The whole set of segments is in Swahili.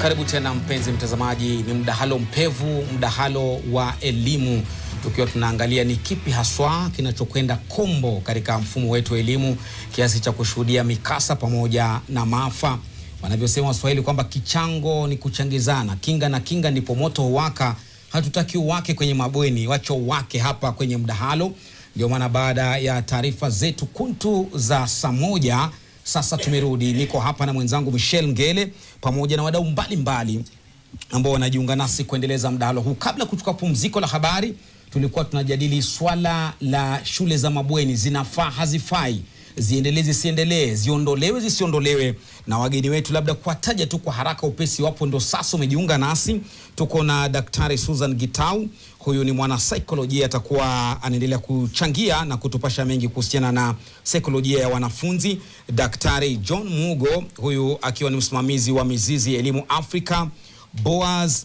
Karibu tena mpenzi mtazamaji, ni mdahalo mpevu, mdahalo wa elimu, tukiwa tunaangalia ni kipi haswa kinachokwenda kombo katika mfumo wetu wa elimu kiasi cha kushuhudia mikasa pamoja na maafa. Wanavyosema Waswahili kwamba kichango ni kuchangizana, kinga na kinga ndipo moto huwaka. Hatutaki uwake kwenye mabweni, wacho uwake hapa kwenye mdahalo. Ndio maana baada ya taarifa zetu kuntu za saa moja, sasa tumerudi. Niko hapa na mwenzangu Kengele pamoja na wadau mbalimbali ambao wanajiunga nasi kuendeleza mdahalo huu. Kabla kuchukua pumziko la habari, tulikuwa tunajadili swala la shule za mabweni, zinafaa hazifai, ziendelee zisiendelee, ziondolewe zisiondolewe. Na wageni wetu labda kuwataja tu kwa haraka upesi wapo ndo sasa umejiunga nasi. Tuko na Daktari Susan Gitau, huyu ni mwana saikolojia, atakuwa anaendelea kuchangia na kutupasha mengi kuhusiana na saikolojia ya wanafunzi. Daktari John Mugo, huyu akiwa ni msimamizi wa mizizi ya elimu Afrika. Boaz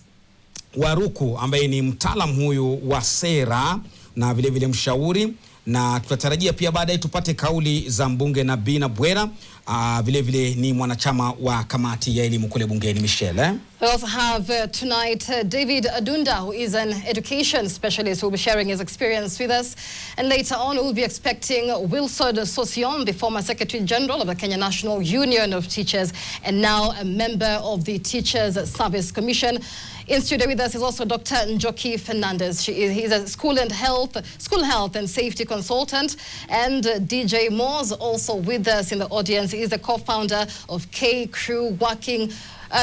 Waruku ambaye ni mtaalamu huyu wa sera na vile vile mshauri, na tunatarajia pia baadaye tupate kauli za mbunge Nabina Bwera, vile vile ni mwanachama wa kamati ya elimu kule bungeni. Michelle, We also have tonight David Adunda, who is an education specialist, who will be sharing his experience with us. And later on, we'll be expecting Wilson Sosion, the former Secretary General of the Kenya National Union of Teachers and now a member of the Teachers Service Commission. In studio with us is also Dr. Njoki Fernandez. He's a school health and safety consultant. And DJ Moores also with us in the audience. He is the co-founder of K Crew, working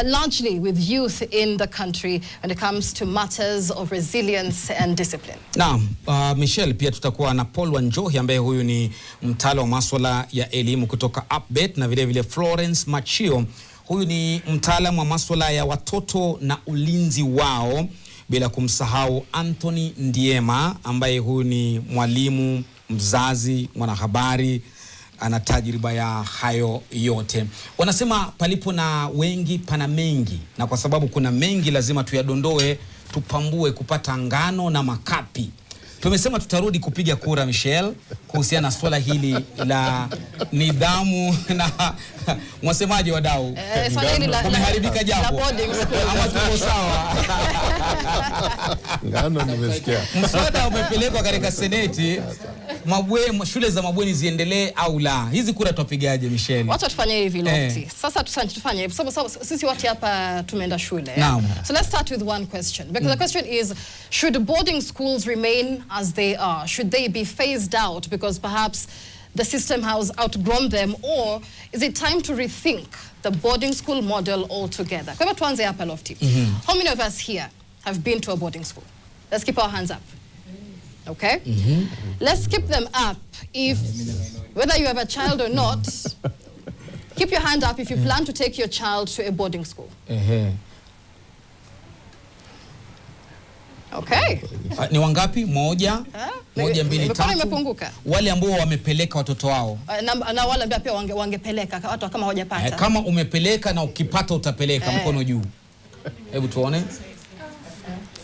largely with youth in the country when it comes to matters of resilience and discipline. Naam, Michelle, pia tutakuwa na Paul Wanjohi ambaye huyu ni mtaalamu wa masuala ya elimu kutoka Upbet, na vile vile Florence Machio, huyu ni mtaalamu wa masuala ya watoto na ulinzi wao, bila kumsahau Anthony Ndiema ambaye huyu ni mwalimu, mzazi, mwanahabari, ana tajriba ya hayo yote. Wanasema palipo na wengi pana mengi, na kwa sababu kuna mengi lazima tuyadondoe, tupambue kupata ngano na makapi. Tumesema tutarudi kupiga kura, Michelle, kuhusiana na swala hili la nidhamu na mwasemaji wadau. Kumeharibika jambo ama tuko sawa? Ngano nimesikia. Mswada umepelekwa katika seneti, shule za mabweni ziendelee au la. Hizi kura tupigaje, Michelle? Wacha tufanye hivi Lofty. Sasa tufanye hivi. Sababu sisi wote hapa tumeenda shule. So let's start with one question. Because the question is, should boarding schools remain as they are? Should they be phased out because perhaps the system has outgrown them, or is it time to rethink the boarding school model altogether? Kwa hivyo tuanze hapa Lofty. How many of us here have been to a boarding school? Let's keep our hands up. Okay? Let's keep them up if, whether you have a child or not, keep your hand up if you plan to take your child to a boarding school. Okay. Ni wangapi? Moja, mbili, tatu. Imepunguka. Wale ambao wamepeleka watoto wao. Na wale ambao pia wangepeleka watu kama hawajapata. Kama umepeleka na ukipata utapeleka, mkono juu. Hebu tuone.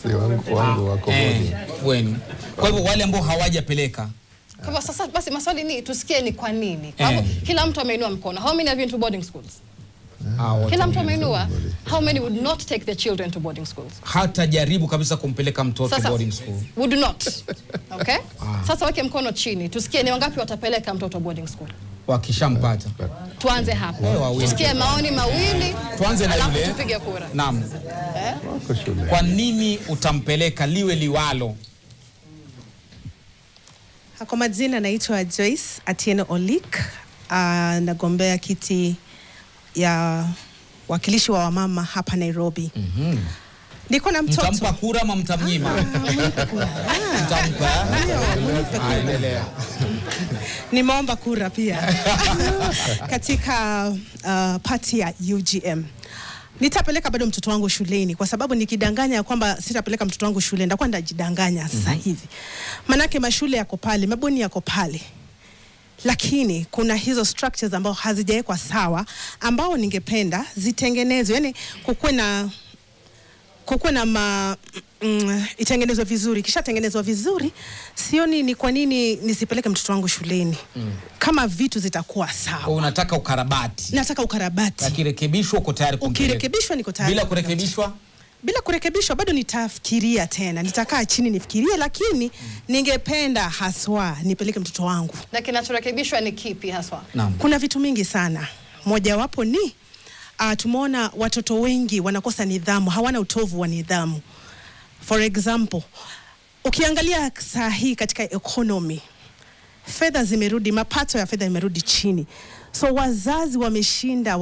Si wangu wako moja. Wenu. Kwa hivyo wale ambao hawajapeleka. Kwa sasa basi maswali ni tusikie ni kwa nini. Kila mtu ameinua mkono. How many have been to boarding schools? Kila mtu ameinua. How many would not take their children to boarding schools? Hata jaribu kabisa kumpeleka mtoto boarding school. Would not. Okay? Sasa weke mkono chini. Tusikie ni wangapi watapeleka mtoto boarding school. Wakishampata. Tuanze hapo. Tusikie maoni mawili. Tuanze na yule. Tupige kura. Naam. Kwa nini utampeleka liwe liwalo? Kwa majina naitwa Joyce Atieno Olik, nagombea kiti ya wakilishi wa wamama hapa Nairobi. Niko na mtoto. Mtampa kura ama mtamnyima? Mtampa. Endelea. Nimeomba kura pia. Katika party ya UGM. Nitapeleka bado mtoto wangu shuleni, kwa sababu nikidanganya kwamba sitapeleka mtoto wangu shule ndakuwa ndajidanganya sasa hivi. Manake mashule yako pale, mabweni yako pale. Lakini kuna hizo structures ambao hazijawekwa sawa, ambao ningependa zitengenezwe. Yani kukuwa na itengenezwe vizuri. Kisha tengenezwa vizuri, sioni ni kwa nini nisipeleke mtoto wangu shuleni. Kama vitu zitakuwa sawa. Unataka ukarabati. Nataka ukarabati. Akirekebishwa uko tayari kumpeleka. Ukirekebishwa niko tayari. Bila kurekebishwa? Bila kurekebishwa bado nitafikiria tena. Nitakaa chini nifikirie, lakini ningependa haswa nipeleke mtoto wangu. Na kinachorekebishwa ni kipi haswa? Naam. Kuna vitu mingi sana. Moja wapo ni tumeona watoto wengi wanakosa nidhamu, hawana utovu wa nidhamu. For example, ukiangalia saa hii katika economy, fedha zimerudi, mapato ya fedha imerudi chini. So wazazi wameshinda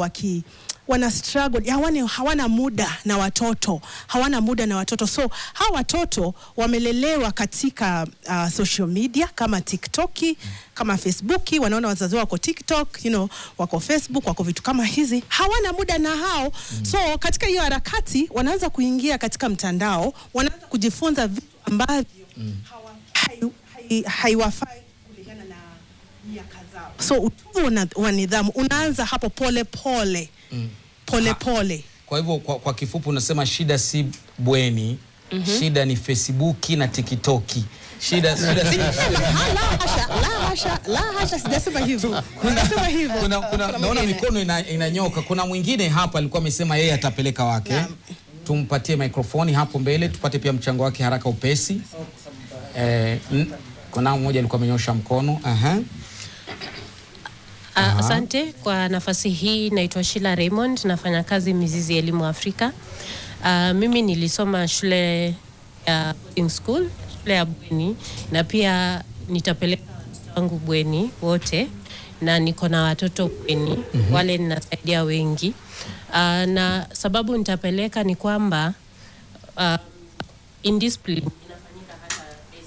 wana struggle, hawana muda na watoto, So hawa watoto wamelelewa katika social media kama TikTok, kama Facebook, wanaona wazazi wako TikTok, wako Facebook, wako vitu kama hizi, hawana muda na hao. So katika hiyo harakati wanaanza kuingia katika mtandao, wanaanza kujifunza vitu ambavyo haiwafai kulingana na miaka zao. So utovu wa nidhamu unaanza hapo pole pole. Kwa hivyo kwa kifupi unasema shida si bweni, shida ni Facebook na TikTok. Shida la hasha, sijasema hivyo. Naona mikono inanyoka. Kuna mwingine hapa alikuwa amesema yeye atapeleka wake. Tumpatie mikrofoni hapo mbele tupate pia mchango wake haraka upesi. Kuna mmoja alikuwa amenyosha mkono. Asante kwa nafasi hii. Naitwa Sheila Raymond, nafanya kazi Mizizi Elimu Afrika. Mimi nilisoma shule ya boarding school, shule ya bweni, na pia nitapeleka wangu bweni wote, na niko na watoto bweni, wale ninasaidia wengi. Na sababu nitapeleka ni kwamba indiscipline inafanyika hata day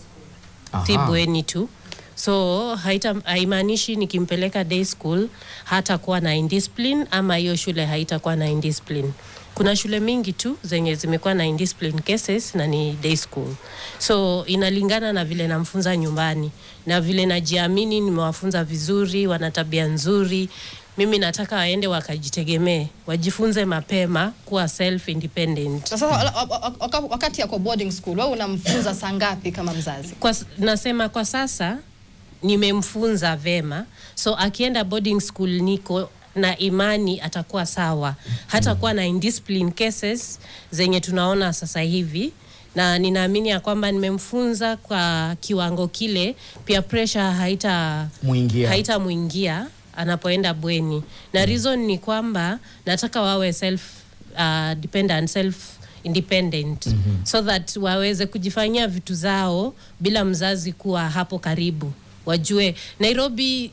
school. Si bweni tu. So haimaanishi nikimpeleka day school hatakuwa na indiscipline, ama hiyo shule haitakuwa na indiscipline. Kuna shule mingi tu zenye zimekuwa na indiscipline cases na ni day school. So inalingana na vile namfunza nyumbani, na vile najiamini nimewafunza vizuri, wana tabia nzuri. Mimi nataka waende wakajitegemee, wajifunze mapema kuwa self independent. Sasa wakati yako boarding school, wewe unamfunza saa ngapi kama mzazi? Nasema kwa sasa nimemfunza vema, so akienda boarding school niko na imani atakuwa sawa, hatakuwa na indiscipline cases zenye tunaona sasa hivi, na ninaamini ya kwamba nimemfunza kwa kiwango kile, pia pressure haita muingia anapoenda bweni. Na reason ni kwamba nataka wawe self dependent, self independent, so that waweze kujifanyia vitu zao bila mzazi kuwa hapo karibu. Wajue Nairobi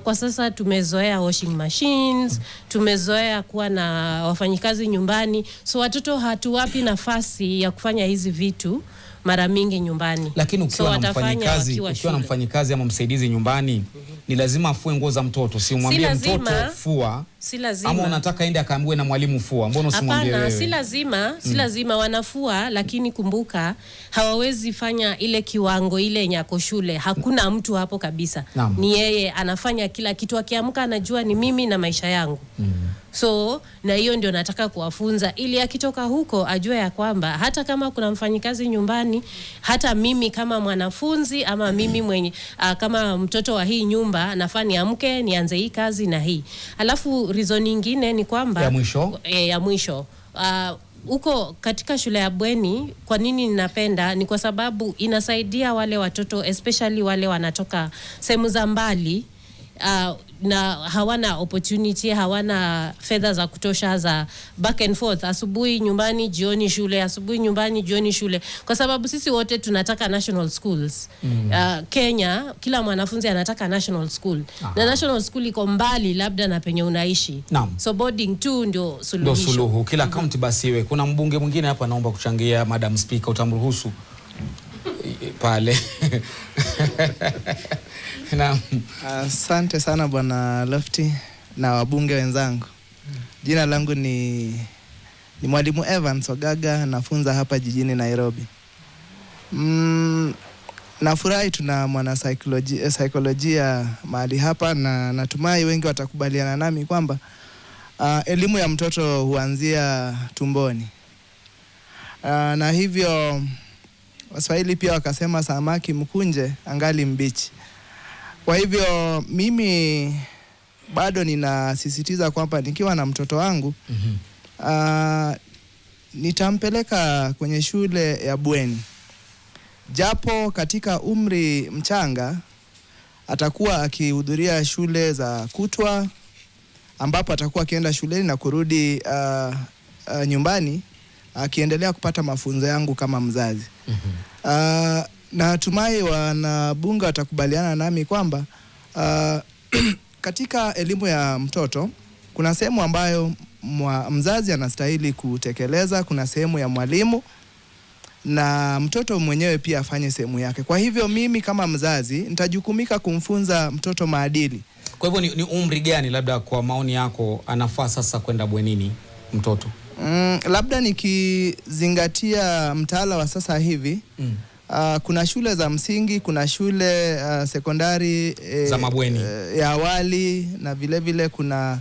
kwa sasa tumezoea washing machines, tumezoea kuwa na wafanyikazi nyumbani, so watoto hatuwapi nafasi ya kufanya hizi vitu mara mingi nyumbani. Lakini ukiwa na mfanyikazi ama msaidizi nyumbani, ni lazima afue nguo za mtoto. Si umwambie mtoto fua. Si lazima. Ama unataka aende akaambiwe na mwalimu fua. Mbona usimwambie wewe? Si lazima wanafua, lakini kumbuka hawawezi fanya ile kiwango ile nyako shule. Hakuna mtu hapo kabisa. Ni yeye anafanya kila kitu, akiamka anajua ni mimi na maisha yangu. So na hiyo ndio nataka kuwafunza, ili akitoka huko ajue ya kwamba hata kama kuna mfanyikazi nyumbani, hata mimi kama mwanafunzi ama mimi mwenye kama mtoto wa hii nyumba nafaa niamke nianze hii kazi na hii. Alafu reason nyingine ni kwamba ya mwisho huko katika shule ya bweni, kwa nini ninapenda ni kwa sababu inasaidia wale watoto, especially wale wanatoka sehemu za mbali, na hawana opportunity, hawana fedha za kutosha za back and forth, asubuhi nyumbani jioni shule, asubuhi nyumbani jioni shule, kwa sababu sisi wote tunataka national schools. Kenya kila mwanafunzi anataka national school. Na national school iko mbali labda na penye unaishi. So boarding tu ndio suluhisho. Kila county basi iwe. Kuna mbunge mwingine hapa naomba kuchangia, Madam Speaker, utamruhusu pale. Asante sana Bwana Lofty na wabunge wenzangu. Jina langu ni Mwalimu Evans Ogaga, nafunza hapa jijini Nairobi. Nafurahi tuna mwana saikolojia mahali hapa, na natumai wengi watakubaliana nami kwamba elimu ya mtoto huanzia tumboni. na hivyo Waswahili pia wakasema samaki mkunje angali mbichi. Kwa hivyo mimi bado ninasisitiza kwamba nikiwa na mtoto wangu nitampeleka kwenye shule ya bweni. Japo katika umri mchanga atakuwa akihudhuria shule za kutwa, ambapo atakuwa akienda shuleni na kurudi nyumbani akiendelea kupata mafunzo yangu kama mzazi. Na natumai wanabunge watakubaliana nami kwamba katika elimu ya mtoto kuna sehemu ambayo mzazi anastahili kutekeleza, kuna sehemu ya mwalimu, na mtoto mwenyewe pia afanye sehemu yake. Kwa hivyo mimi kama mzazi nitajukumika kumfunza mtoto maadili. Kwa hivyo ni umri gani labda kwa maoni yako anafaa sasa kwenda bwenini mtoto? Labda nikizingatia mtaala wa sasa hivi, kuna shule za msingi, kuna shule sekondari za mabweni ya awali, na vile vile kuna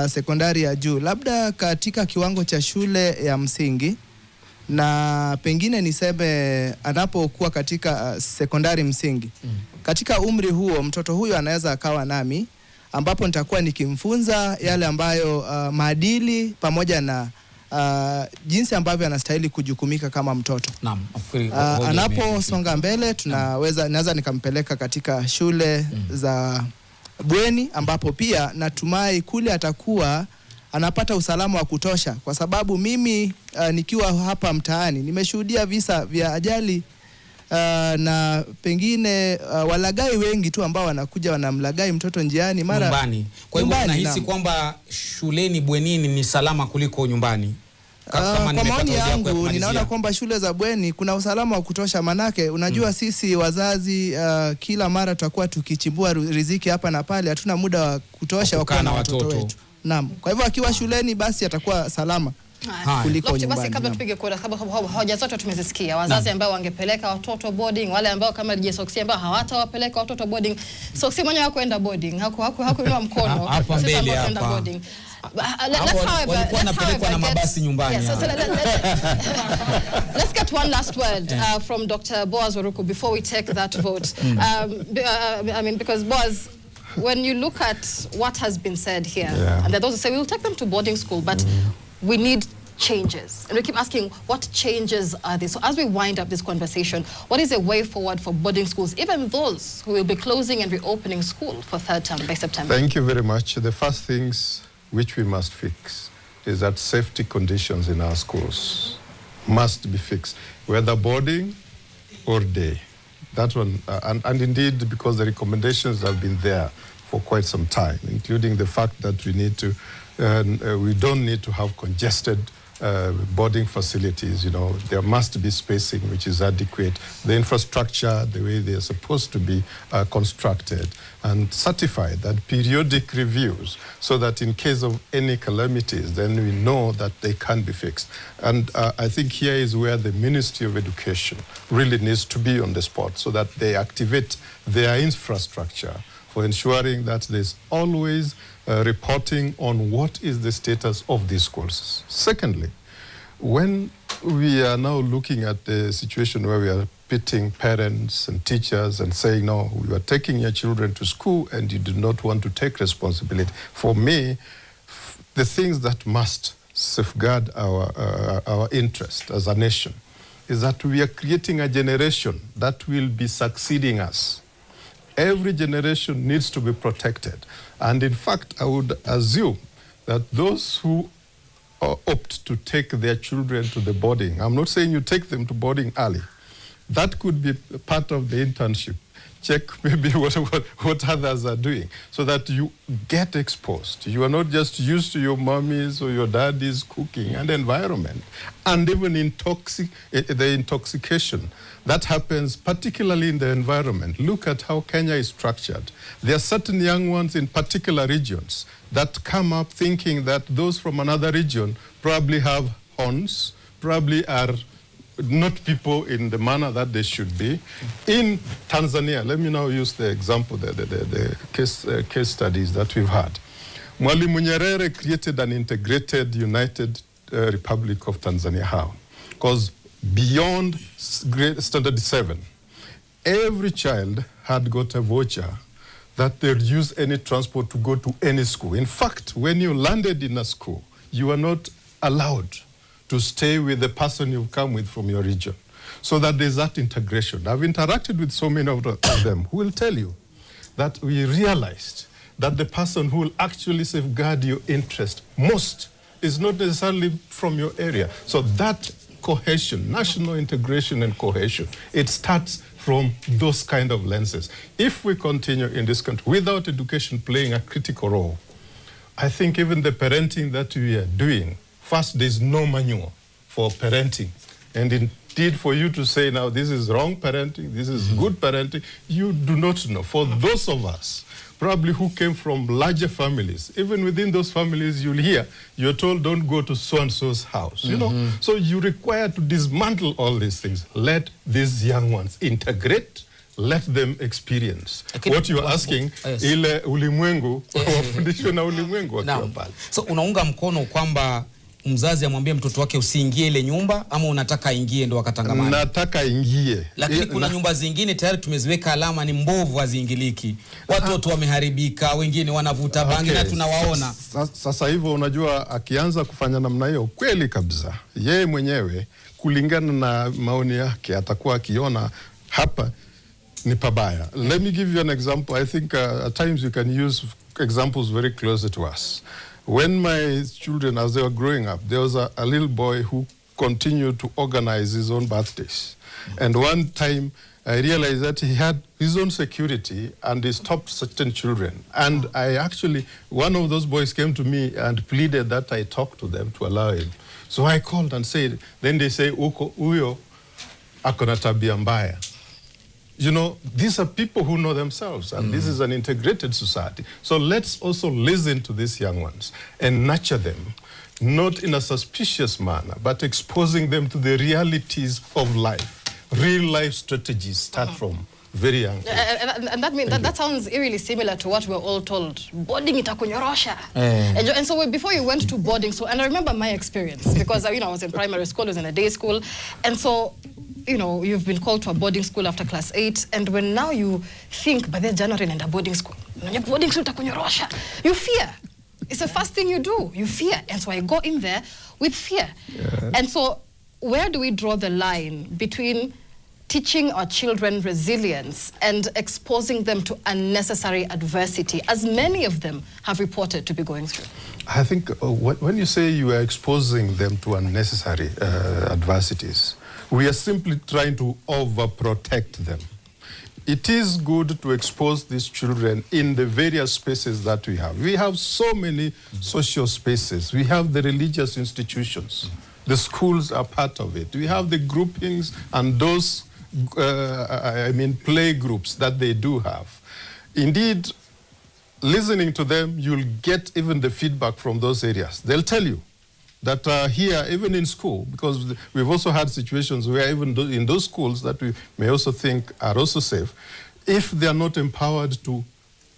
sekondari ya juu. Labda katika kiwango cha shule ya msingi, na pengine niseme anapokuwa katika sekondari msingi, katika umri huo mtoto huyo anaweza akawa nami, ambapo nitakuwa nikimfunza yale ambayo maadili pamoja na jinsi ambavyo anastahili kujukumika kama mtoto. Naam, anaposonga mbele naweza nikampeleka katika shule za bweni, ambapo pia natumai kule atakuwa anapata usalama wa kutosha, kwa sababu mimi nikiwa hapa mtaani nimeshuhudia visa vya ajali na pengine walagai wengi tu ambao wanakuja wanamlagai mtoto njiani mara nyumbani. Kwa hivyo unahisi kwamba shuleni bwenini ni salama kuliko nyumbani? Kwa maoni yangu ninaona kwamba shule za bweni kuna usalama wa kutosha, manake unajua sisi wazazi kila mara tutakuwa tukichimbua riziki hapa na pale, hatuna muda wa kutosha wa kuwa na watoto wetu. Naam. Kwa hivyo akiwa shuleni basi atakuwa salama kuliko nyumbani. Basi kabla tupige kura, sababu hoja zote tumezisikia, wazazi ambao wangepeleka watoto boarding, wale ambao kama DJ Soxy ambao hawatawapeleka watoto boarding. Soxy mwenyewe hakuenda boarding, hakuinua mkono hapa mbele hapa. Boarding. Walikuwa napelekwa na mabasi nyumbani. Let's get one last word from Dr. Boaz Waruku before we take that vote. I mean, because Boaz, when you look at what has been said here, and there are those who say we'll take them to boarding school, but we need changes. And we keep asking, what changes are these? So as we wind up this conversation, what is a way forward for boarding schools, even those who will be closing and reopening school for third term by September? Thank you very much. The first things which we must fix is that safety conditions in our schools must be fixed, whether boarding or day. That one, and indeed, because the recommendations have been there for quite some time, including the fact that we need to, we don't need to have congested boarding facilities. You know, there must be spacing which is adequate. The infrastructure, the way they are supposed to be constructed and certified, that periodic reviews, so that in case of any calamities, then we know that they can be fixed. And I think here is where the Ministry of Education really needs to be on the spot, so that they activate their infrastructure for ensuring that there's always reporting on what is the status of these schools. Secondly, when we are now looking at the situation where we are pitting parents and teachers and saying, no, you are taking your children to school and you do not want to take responsibility. For me, the things that must safeguard our interest as a nation is that we are creating a generation that will be succeeding us. Every generation needs to be protected. And in fact, I would assume that those who opt to take their children to the boarding, I'm not saying you take them to boarding early. That could be part of the internship. Check maybe what others are doing, so that you get exposed. You are not just used to your mommy's or your daddy's cooking and environment. And even the intoxication that happens particularly in the environment. Look at how Kenya is structured. There are certain young ones in particular regions that come up thinking that those from another region probably have horns, probably are not people in the manner that they should be. In Tanzania, let me now use the example, the case studies that we've had. Mwalimu Nyerere created an integrated, united Republic of Tanzania. How? because beyond grade standard 7, every child had got a voucher that they'd use any transport to go to any school. In fact, when you landed in a school, you are not allowed to stay with the person you've come with from your region, so that there's that integration. I've interacted with so many of them who will tell you that we realized that the person who will actually safeguard your interest most is not necessarily from your area. So that cohesion, national integration and cohesion, it starts from those kind of lenses. If we continue in this country without education playing a critical role, I think even the parenting that we are doing, first, there's no manual for parenting. And indeed, for you to say now, this is wrong parenting, this is good parenting, you do not know. For those of us, probably who came from larger families, even within those families, you'll hear, you're told, don't go to so-and-so's house, you know? So you require to dismantle all these things. Let these young ones integrate, let them experience. What you're asking, ile ulimwengu, wafundishwe na ulimwengu wakiwa pale. So unaunga mkono kwamba mzazi amwambie mtoto wake usiingie ile nyumba, ama unataka aingie ndo wakatangamana? Nataka ingie. Lakini kuna nyumba zingine tayari tumeziweka alama ni mbovu, haziingiliki. Watoto wameharibika, wengine wanavuta bangi na tunawaona. Sasa hivyo unajua, akianza kufanya namna hiyo, kweli kabisa, yeye mwenyewe kulingana na maoni yake atakuwa akiona hapa ni pabaya. Let me give you an example. I think at times you can use examples very close to us. When my children, as they were growing up, there was a little boy who continued to organize his own birthdays. And one time, I realized that he had his own security and he stopped certain children. And I actually, one of those boys came to me and pleaded that I talk to them to allow him. So I called and said, then they say, uyo akona tabia mbaya. You know, these are people who know themselves, and this is an integrated society. So let's also listen to these young ones and nurture them, not in a suspicious manner, but exposing them to the realities of life. Real life strategies start from very young age. And that means that sounds eerily similar to what we're all told. Boarding itakunyorosha. And so before you went to boarding school, and I remember my experience, because I was in primary school, I was in a day school, and so you've been called to a boarding school after class 8, and when now you think, by the January and a boarding school, you fear. It's the first thing you do. You fear. And so I go in there with fear. Yeah. And so where do we draw the line between teaching our children resilience and exposing them to unnecessary adversity, as many of them have reported to be going through? I think when you say you are exposing them to unnecessary adversities, we are simply trying to overprotect them. It is good to expose these children in the various spaces that we have. We have so many social spaces. We have the religious institutions. The schools are part of it. We have the groupings and those, play groups that they do have. Indeed, listening to them, you'll get even the feedback from those areas. They'll tell you that here, even in school, because we've also had situations where even in those schools that we may also think are also safe, if they are not empowered to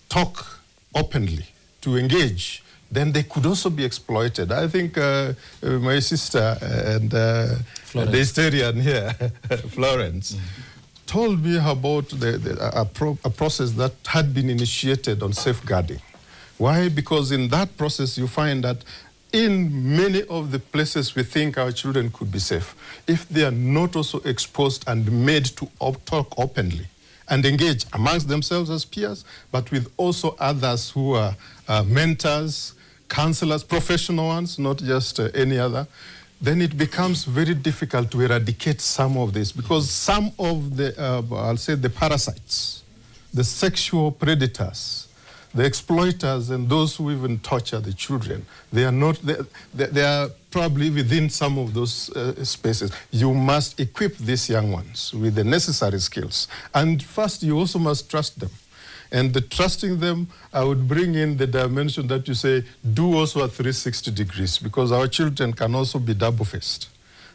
talk openly, to engage, then they could also be exploited. I think my sister and the historian here, Florence, told me about a process that had been initiated on safeguarding. Why? Because in that process, you find that in many of the places we think our children could be safe, if they are not also exposed and made to talk openly and engage amongst themselves as peers, but with also others who are mentors, counselors, professional ones, not just any other, then it becomes very difficult to eradicate some of this, because some of the, I'll say the parasites, the sexual predators, the exploiters and those who even torture the children, they are probably within some of those spaces. You must equip these young ones with the necessary skills. And first, you also must trust them. And the trusting them, I would bring in the dimension that you say, do also a 360 degrees, because our children can also be double-faced.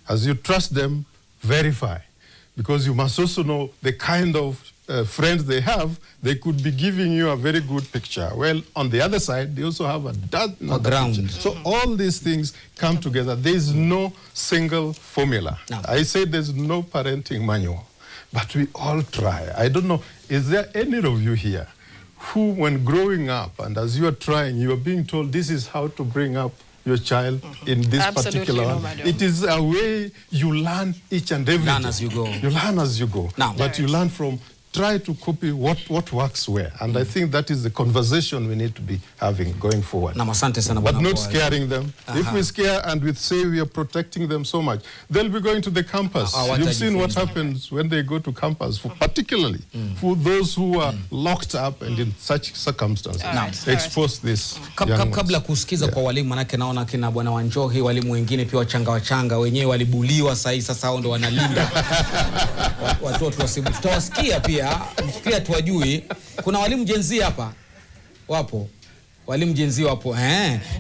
As you trust them, verify, because you must also know the kind of friends they have, they could be giving you a very good picture. Well, on the other side, they also have a ground. So all these things come together. There is no single formula. No. I say there's no parenting manual, but we all try. I don't know, is there any of you here who, when growing up, and as you are trying, you are being told this is how to bring up your child in this particular one? It is a way you learn each and every day. Learn as you go. You learn as you go. Now, but you learn from, try to copy what works where. And I think that is the conversation we need to be having going forward. But not scaring them. If we scare and we say we are protecting them so much, they'll be going to the campus. You've seen what happens when they go to campus, particularly for those who are locked up and in such circumstances. Expose this. Kabla kusikiza kwa walimu, manake naona kina bwana Wanjohi, walimu wengine pia wachanga wenyewe walibuliwa sasa hao ndo wanalinda watoto wasibu. Tutawasikia pia mfikiria tuwajui. Kuna walimu jenzi hapa wapo, walimu jenzi wapo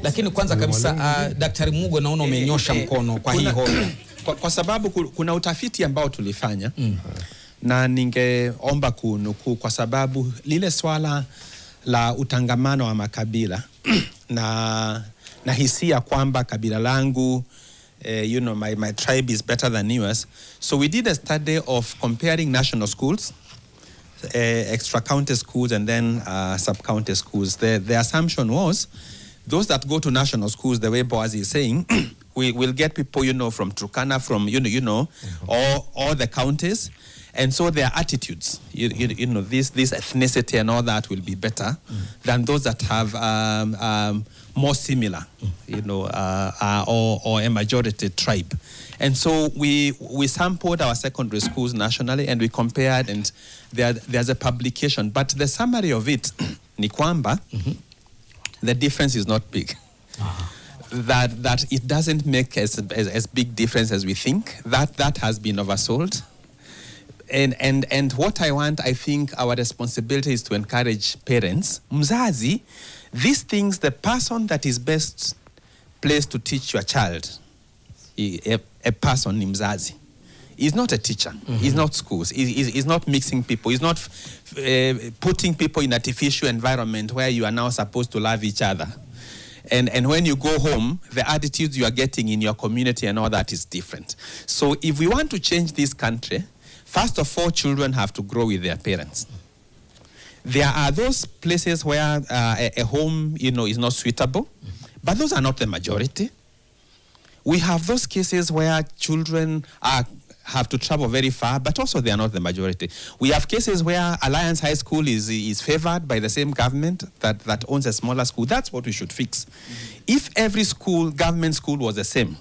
lakini kwanza kabisa Daktari Mugo, naona umenyosha mkono kwa hii hoja kwa sababu kuna utafiti ambao tulifanya na ningeomba kunukuu, kwa sababu lile swala la utangamano wa makabila na hisia kwamba kabila langu my tribe is better than yours. So we did a study of comparing national schools, extra county schools, and then sub county schools. The assumption was those that go to national schools, the way Boaz is saying, we will get people from Turkana, from all the counties, and so their attitudes, this ethnicity and all that will be better than those that have more similar, or a majority tribe. And so we sampled our secondary schools nationally and we compared, and there's a publication. But the summary of it, ni kwamba, the difference is not big. That it doesn't make as big difference as we think. That has been oversold. And what I think our responsibility is to encourage parents. Mzazi, these things, the person that is best placed to teach your child, a person, mzazi, is not a teacher. He's not schools. He's not mixing people. He's not putting people in artificial environment where you are now supposed to love each other. And when you go home, the attitudes you are getting in your community and all that is different. So if we want to change this country, first of all, children have to grow with their parents. There are those places where a home, is not suitable, but those are not the majority. We have those cases where children have to travel very far, but also they are not the majority. We have cases where Alliance High School is favored by the same government that owns a smaller school. That's what we should fix. If every government school was the same,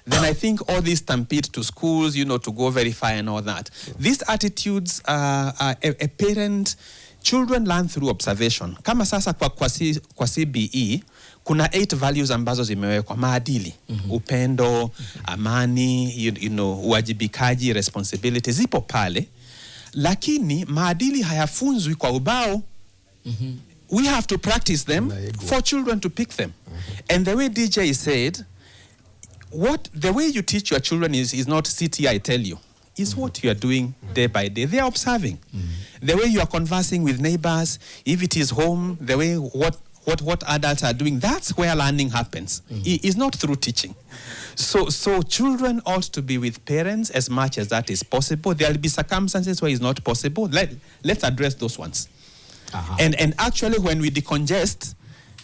then I think all these stampede to schools, to go very far and all that. These attitudes, a parent, children learn through observation. Kama sasa kwa CBE, kuna 8 values ambazo zimewekwa: maadili, upendo, amani, uwajibikaji, responsibility, zipo pale. Lakini maadili hayafunzwi kwa ubao. We have to practice them for children to pick them. And the way DJ said, the way you teach your children is not sit here, I tell you. Is what you are doing day by day. They are observing. The way you are conversing with neighbors, if it is home, the way what adults are doing, that's where learning happens. It's not through teaching. So children ought to be with parents as much as that is possible. There will be circumstances where it's not possible. Let's address those ones. And actually, when we decongest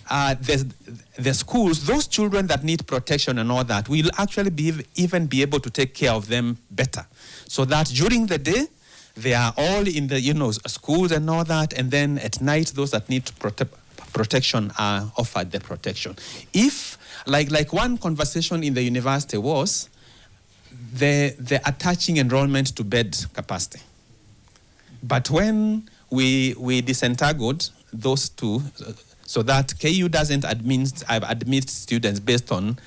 the schools, those children that need protection and all that, we'll actually even be able to take care of them better. So that during the day, they are all in the schools and all that, and then at night, those that need protection are offered the protection. If, like one conversation in the university was the attaching enrollment to bed capacity. But when we disentangled those two, so that KU doesn't admit students based on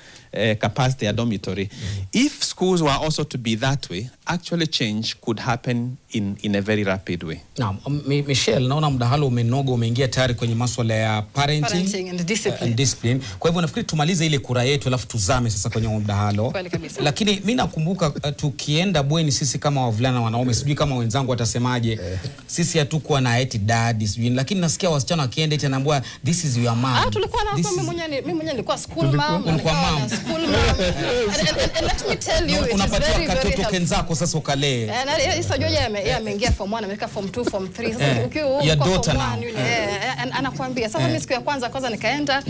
capacity at dormitory. If schools were also to be that way, actually change could happen in a very rapid way. Naam, Michelle, naona mdahalo umenoga, umeingia tayari kwenye masuala ya parenting and discipline. Kwa hivyo nafikiri tumalize ile kura yetu alafu tuzame sasa kwenye mdahalo. Lakini mimi nakumbuka tukienda bweni sisi kama wavulana wanaume, sijui kama wenzangu watasemaje, sisi hatukuwa na eti dad sijui, lakini nasikia wasichana wakienda eti anaambia this is your mom. Tulikuwa na mimi mwenyewe nilikuwa school mom, nilikuwa mom. School mom. And let me tell you, it is very katoto kenzako sasa ukalee. Sasa Joja yeye ameingia form 1, amefika form 2, form 3. Sasa ukiwa daughter now. Anakuambia sasa mimi siku ya kwanza nikaenda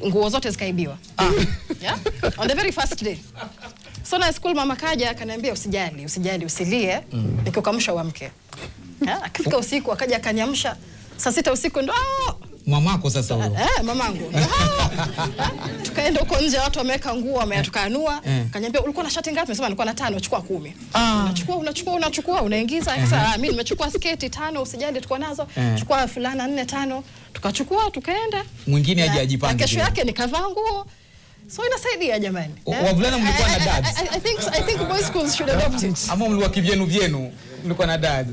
nguo zote zikaibiwa. Yeah? On the very first day. So na school mama kaja akaniambia usijali, usilie, nikukamsha uamke. Akifika usiku akaja akanyamsha saa 6 usiku ndo mamako sasa huyo. Mamangu. Tukaenda huko nje, watu wameweka nguo, tukaanua. Kaniambia ulikuwa na shati ngapi? Nimesema nilikuwa na 5, chukua 10. Unachukua, unaingiza. Sasa mimi nimechukua sketi 5, usijali tuko nazo. Chukua fulana 4, 5. Tukachukua, tukaenda. Mwingine aje ajipange. Kesho yake nikavaa nguo. So inasaidia jamani. Wavulana mlikuwa na dads. I think boys schools should adopt it. Ama mlikuwa kivyenu mlikuwa na dads.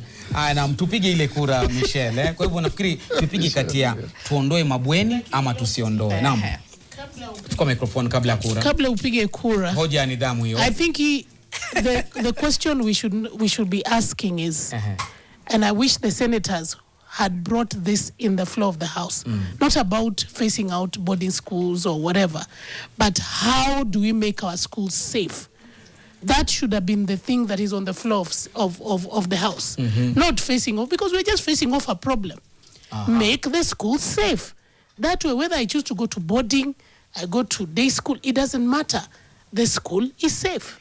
Na mtupige ile kura Michelle. Kwa hivyo nafikiri tupige kati ya tuondoe mabweni ama tusiondoe. Naam. Chukua microphone kabla ya kura. Kabla upige kura. Hoja ya nidhamu hiyo. I think the question we should be asking is and I wish the senators had brought this in the floor of the House. Not about phasing out boarding schools or whatever, but how do we make our schools safe? That should have been the thing that is on the floor of the House. Not facing off, because we're just facing off a problem. Make the schools safe. That way, whether I choose to go to boarding, I go to day school, it doesn't matter. The school is safe.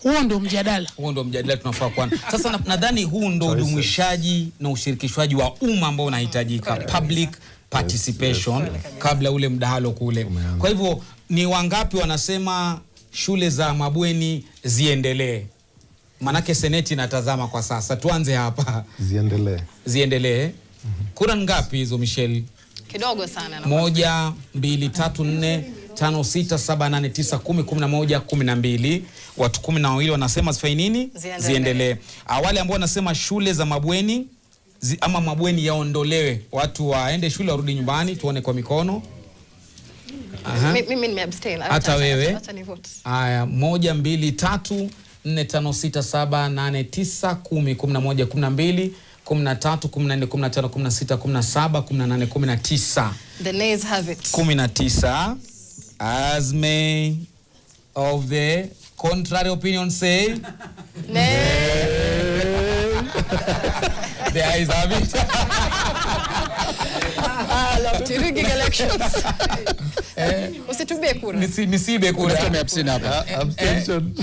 Huo ndo mjadala tunafaa kuwa. Sasa nadhani huu ndo ujumuishaji na ushirikishwaji wa umma ambao unahitajika, public participation, kabla ule mdahalo kule. Kwa hivyo ni wangapi wanasema shule za mabweni ziendelee? Manake seneti natazama kwa sasa. Tuanze hapa. Ziendelee. Kura ngapi hizo Michelle? Kidogo sana. 1, 2, 3, 4, 5, 6, 7, 8, 9, 10, 11, 12. Watu 12 wanasema zifanye nini? Ziendelee. Wale ambao wanasema shule za mabweni ama mabweni yaondolewe, watu waende shule warudi nyumbani, tuone kwa mikono. Mimi nimeabstain. Hata wewe? Haya, 1, 2, 3, 4, 5, 6, 7, 8, 9, 10, 11, 12, 13, 14, 15, 16, 17, 18, 19. The nays have it. 19. As may of the contrary opinion say, nay. The ayes have it. I love to rigging elections. Usitubie kura. Nisibe kura. Abstain hapa. Abstention.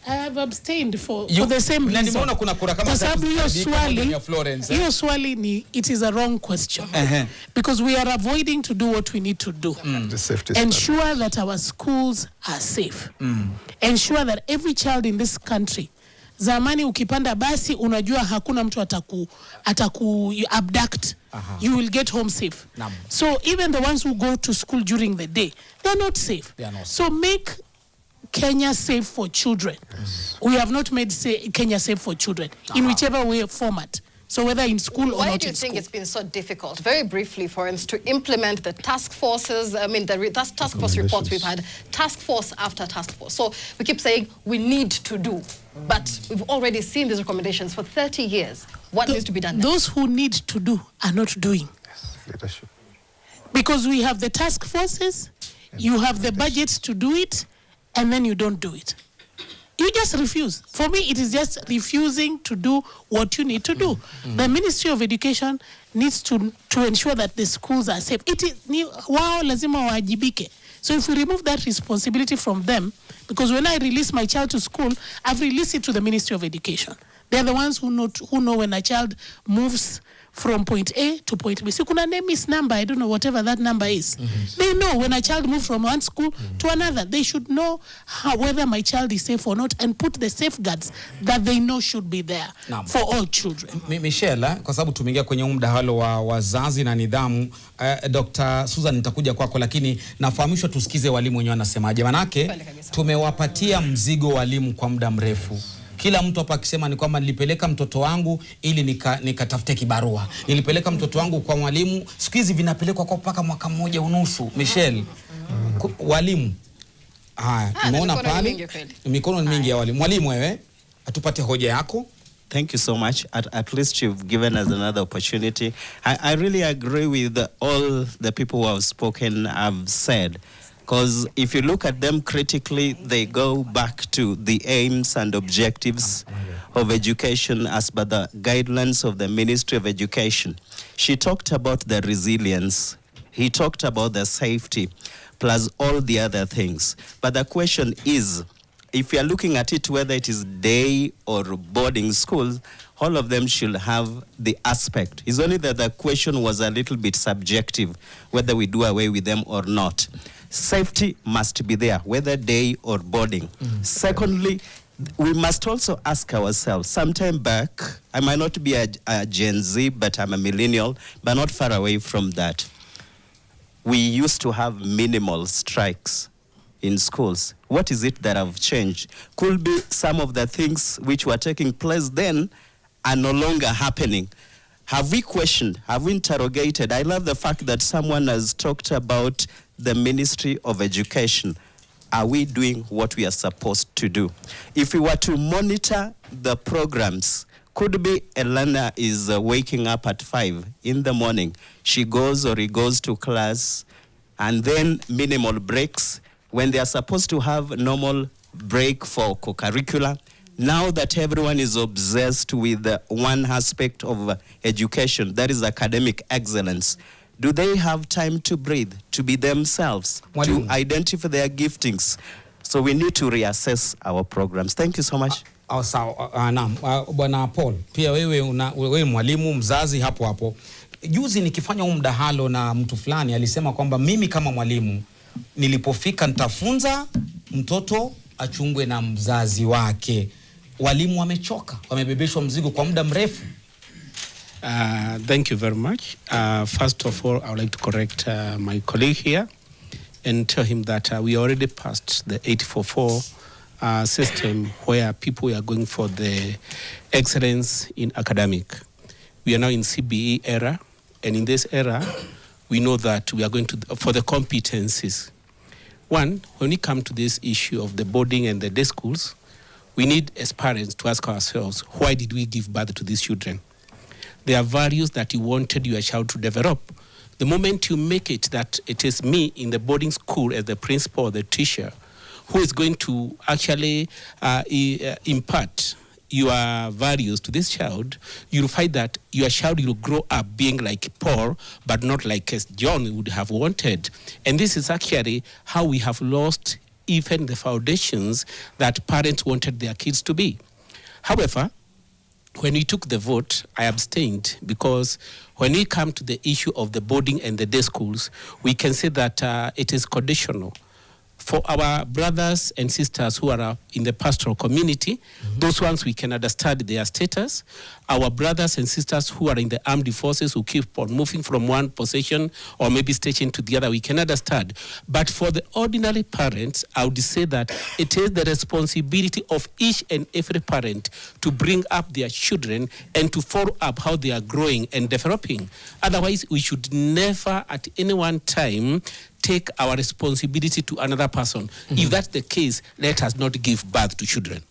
I have abstained for the same reason. Nimeona kuna kura kama sababu hiyo swali ni it is a wrong question. Because we are avoiding to do what we need to do. Ensure that our schools are safe. Ensure that every child in this country, zamani ukipanda basi unajua hakuna mtu ataku abduct. You will get home safe. So even the ones who go to school during the day, they are not safe. So make Kenya safe for children. We have not made Kenya safe for children in whichever way format. So whether in school or not in school. Why do you think it's been so difficult, very briefly, for instance, to implement the task forces? I mean, the task force reports we've had, task force after task force. So we keep saying we need to do, but we've already seen these recommendations for 30 years. What needs to be done? Those who need to do are not doing. Leadership. Because we have the task forces, you have the budgets to do it, and then you don't do it. You just refuse. For me, it is just refusing to do what you need to do. The Ministry of Education needs to ensure that the schools are safe. It is wao lazima waajibike. So if we remove that responsibility from them, because when I release my child to school, I've released it to the Ministry of Education. They're the ones who know when a child moves from point A to point B. So kuna name is number, I don't know, whatever that number is. They know when a child moves from one school to another. They should know whether my child is safe or not and put the safeguards that they know should be there for all children. Michelle, kwa sababu tumeingia kwenye mdahalo wa wazazi na nidhamu, Dr. Susan nitakuja kwako, lakini nafahamishwa tusikize walimu wenyewe wanasemaje. Manake tumewapatia mzigo walimu kwa muda mrefu. Kila mtu hapa akisema ni kwamba nilipeleka mtoto wangu ili nikatafute kibarua. Nilipeleka mtoto wangu kwa mwalimu. Siku hizi vinapelekwa kwa mpaka mwaka mmoja unusu. Michelle, walimu. Haya, umeona pale mikono ni mingi ya walimu. Mwalimu wewe, atupate hoja yako. Thank you so much. At least you've given us another opportunity. I really agree with all the people who have spoken, have said. Because if you look at them critically, they go back to the aims and objectives of education as per the guidelines of the Ministry of Education. She talked about the resilience. He talked about the safety, plus all the other things. But the question is, if you are looking at it, whether it is day or boarding schools, all of them should have the aspect. It's only that the question was a little bit subjective, whether we do away with them or not. Safety must be there, whether day or boarding. Secondly, we must also ask ourselves, sometime back, I might not be a Gen Z, but I'm a millennial, but not far away from that. We used to have minimal strikes in schools. What is it that have changed? Could be some of the things which were taking place then are no longer happening. Have we questioned? Have we interrogated? I love the fact that someone has talked about the Ministry of Education. Are we doing what we are supposed to do? If we were to monitor the programs, could be a learner is waking up at 5 in the morning. She goes or he goes to class, and then minimal breaks. When they are supposed to have normal break for co-curricular, now that everyone is obsessed with one aspect of education, that is academic excellence, do they have time to breathe, to be themselves, to identify their giftings? So we need to reassess our programs. Thank you so much. Sawa, naam. Bwana Paul, pia wewe mwalimu mzazi hapo. Juzi nikifanya mdahalo na mtu fulani alisema kwamba mimi kama mwalimu nilipofika nitafunza mtoto achungwe na mzazi wake. Walimu wamechoka, wamebebeshwa mzigo kwa muda mrefu. Thank you very much. First of all, I would like to correct my colleague here and tell him that we already passed the 844 system where people are going for the excellence in academic. We are now in CBE era, and in this era, we know that we are going for the competencies. One, when we come to this issue of the boarding and the day schools, we need as parents to ask ourselves, why did we give birth to these children? There are values that you wanted your child to develop. The moment you make it that it is me in the boarding school as the principal or the teacher who is going to actually impart your values to this child, you'll find that your child will grow up being like Paul, but not like as John would have wanted. And this is actually how we have lost even the foundations that parents wanted their kids to be. However, when we took the vote, I abstained because when we come to the issue of the boarding and the day schools, we can say that it is conditional. For our brothers and sisters who are in the pastoral community, those ones we can understand their status. Our brothers and sisters who are in the armed forces who keep on moving from one position or maybe station to the other, we can understand. But for the ordinary parents, I would say that it is the responsibility of each and every parent to bring up their children and to follow up how they are growing and developing. Otherwise, we should never at any one time take our responsibility to another person. If that's the case, let us not give birth to children.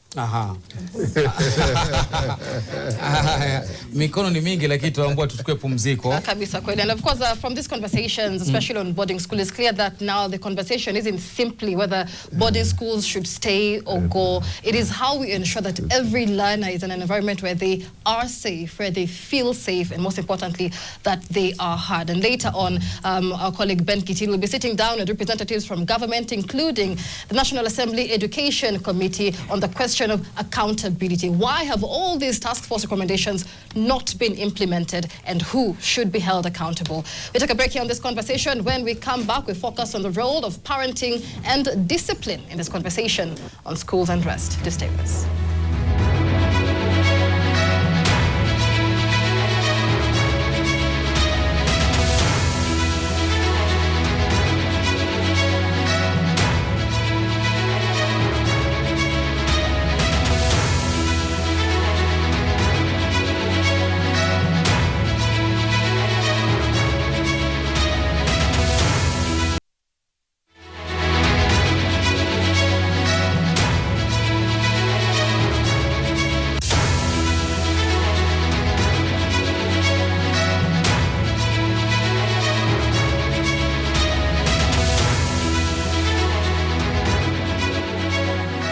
Mikono ni mingi lakini tunaomba tuchukue pumziko. Kabisa kweli. And of course from these conversations, especially on boarding school, it's clear that now the conversation isn't simply whether boarding schools should stay or go. It is how we ensure that every learner is in an environment where they are safe, where they feel safe, and most importantly, that they are heard. And later on, our colleague Ben Kittil will be sitting down with representatives from government, including the National Assembly Education Committee, on the question question of accountability. Why have all these task force recommendations not been implemented, and who should be held accountable? We take a break here on this conversation. When we come back, we focus on the role of parenting and discipline in this conversation on Schools Unrest. Do stay with us.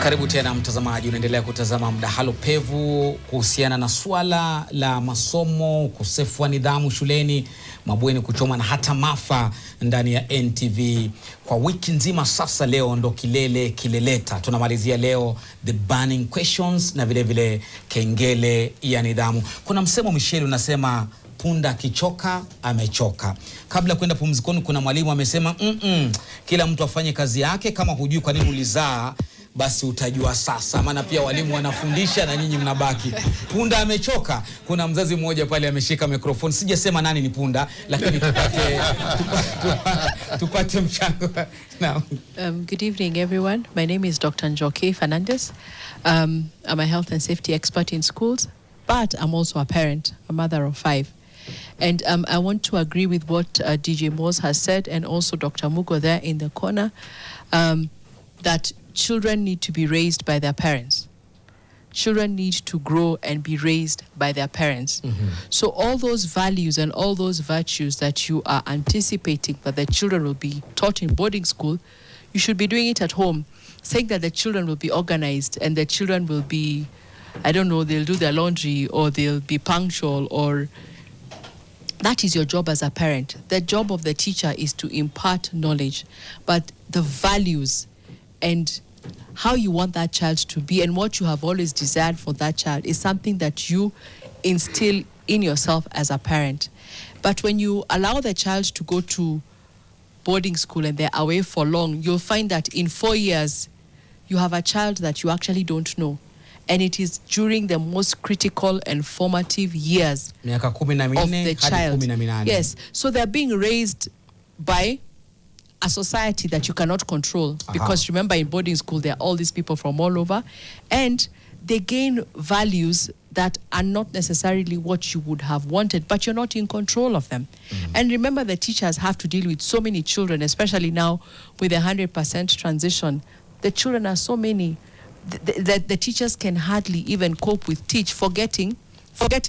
Karibu tena mtazamaji, unaendelea kutazama mdahalo pevu kuhusiana na swala la masomo, ukosefu wa nidhamu shuleni, mabweni kuchoma na hata maafa ndani ya NTV kwa wiki nzima sasa. Leo ndo kileleta. Tunamalizia leo the burning questions na vile vile kengele ya nidhamu. Kuna msemo Michelle unasema punda kichoka amechoka. Kabla kwenda pumzikoni, kuna mwalimu amesema kila mtu afanye kazi yake. Kama hujui kwa nini ulizaa, basi utajua sasa, maana pia walimu wanafundisha na nyinyi mnabaki. Punda amechoka. Kuna mzazi mmoja pale ameshika microphone, sijasema nani ni punda, lakini tupate mchango. Good evening, everyone. My name is Dr. Njoki Fernandez. I'm a health and safety expert in schools, but I'm also a parent, a mother of 5. And I want to agree with what DJ Moz has said, and also Dr. Mugo there in the corner, that children need to be raised by their parents. Children need to grow and be raised by their parents. So all those values and all those virtues that you are anticipating that the children will be taught in boarding school, you should be doing it at home, saying that the children will be organized and the children will be, I don't know, they'll do their laundry or they'll be punctual, or that is your job as a parent. The job of the teacher is to impart knowledge, but the values and how you want that child to be and what you have always desired for that child is something that you instill in yourself as a parent. But when you allow the child to go to boarding school and they're away for long, you'll find that in 4 years, you have a child that you actually don't know. And it is during the most critical and formative years of the child. Yes, so they're being raised by a society that you cannot control, because remember, in boarding school there are all these people from all over, and they gain values that are not necessarily what you would have wanted, but you're not in control of them. And remember, the teachers have to deal with so many children, especially now with a 100% transition. The children are so many that the teachers can hardly even cope with forget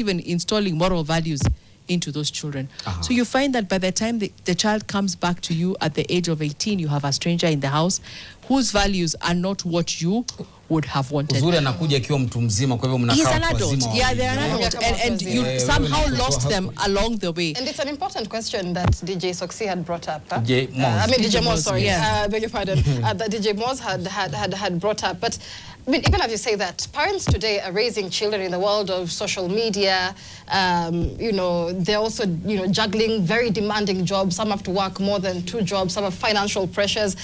even installing moral values into those children. So you find that by the time the child comes back to you at the age of 18, you have a stranger in the house whose values are not what you would have wanted. He's an adult. Yeah, they're an adult. And you somehow lost them along the way. And it's an important question that DJ Soxy had brought up. DJ Moz, sorry. Beg your pardon. That DJ Moz had brought up. But I mean, even as you say that, parents today are raising children in the world of social media. You know, they're also, you know, juggling very demanding jobs. Some have to work more than 2 jobs. Some have financial pressures.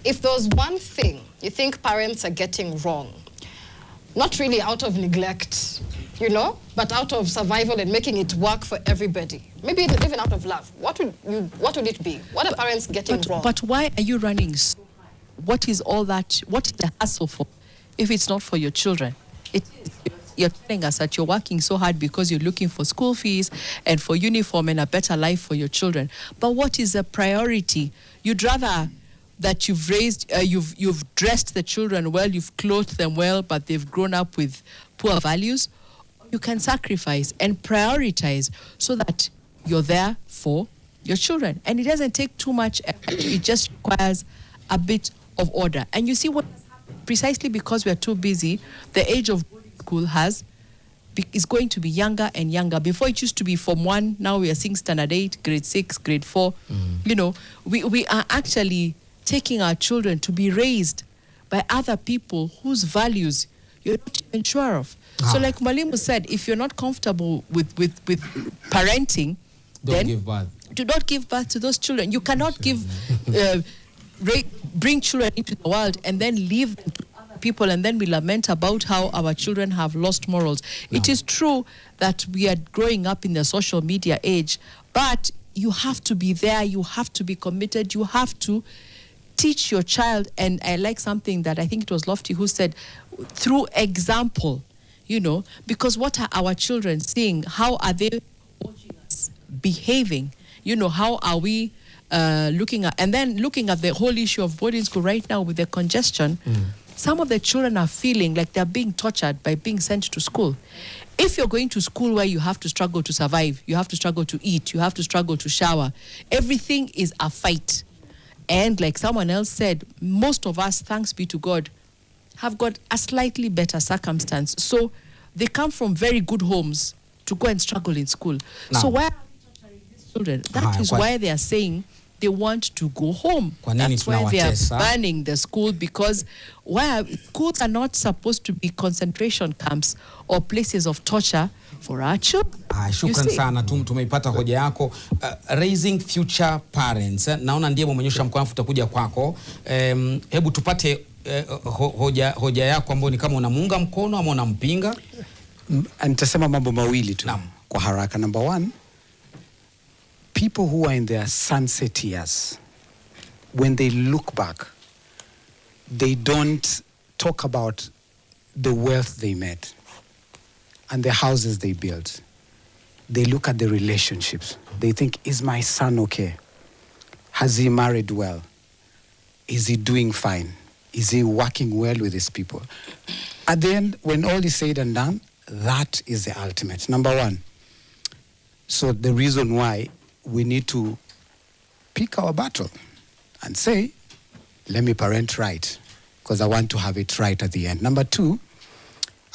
If there's one thing you think parents are getting wrong, not really out of neglect, you know, but out of survival and making it work for everybody, maybe even out of love, what would it be? What are parents getting wrong? But why are you running so hard? What is all that? What is the hassle for? If it's not for your children, you're telling us that you're working so hard because you're looking for school fees and for uniform and a better life for your children. But what is the priority? You'd rather that you've raised, you've dressed the children well, you've clothed them well, but they've grown up with poor values. You can sacrifice and prioritize so that you're there for your children. And it doesn't take too much effort. It just requires a bit of order. And you see what has happened? Precisely because we are too busy, the age of school is going to be younger and younger. Before it used to be Form 1, now we are seeing Standard 8, Grade 6, Grade 4. You know, we are actually taking our children to be raised by other people whose values you're not even sure of. So like Mwalimu said, if you're not comfortable with parenting, then do not give birth to those children. You cannot bring children into the world and then leave them to other people, and then we lament about how our children have lost morals. It is true that we are growing up in the social media age, but you have to be there, you have to be committed, you have to teach your child. And I like something that I think it was Lofty who said, through example, you know, because what are our children seeing? How are they watching us behaving? You know, how are we looking at the whole issue of boarding school right now with the congestion? Some of the children are feeling like they're being tortured by being sent to school. If you're going to school where you have to struggle to survive, you have to struggle to eat, you have to struggle to shower, everything is a fight. And like someone else said, most of us, thanks be to God, have got a slightly better circumstance. So they come from very good homes to go and struggle in school. Now, so why are we torturing these children? That is why they are saying they want to go home. That's why they are banning the school, because schools are not supposed to be concentration camps or places of torture for our children. Shukran sana, tumeipata hoja yako. Raising future parents. Naona ndiye mmenyosha mkono, tutakuja kwako. Hebu tupate hoja yako ambayo ni kama unamuunga mkono ama unampinga. Nitasema mambo mawili tu kwa haraka. Number one, people who are in their sunset years, when they look back, they don't talk about the wealth they made and the houses they built. They look at the relationships. They think, is my son okay? Has he married well? Is he doing fine? Is he working well with his people? At the end, when all is said and done, that is the ultimate. Number one. So the reason why we need to pick our battle and say, let me parent right, because I want to have it right at the end. Number two,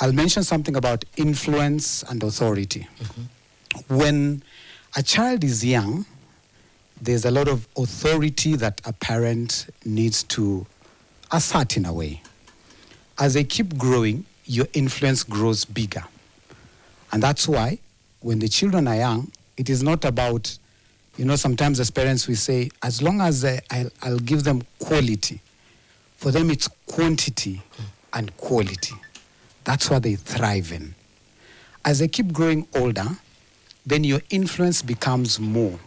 I'll mention something about influence and authority. When a child is young, there's a lot of authority that a parent needs to assert in a way. As they keep growing, your influence grows bigger. And that's why when the children are young, it is not about, you know, sometimes as parents we say, as long as I'll give them quality. For them it's quantity and quality. That's what they thrive in. As they keep growing older, then your influence becomes more.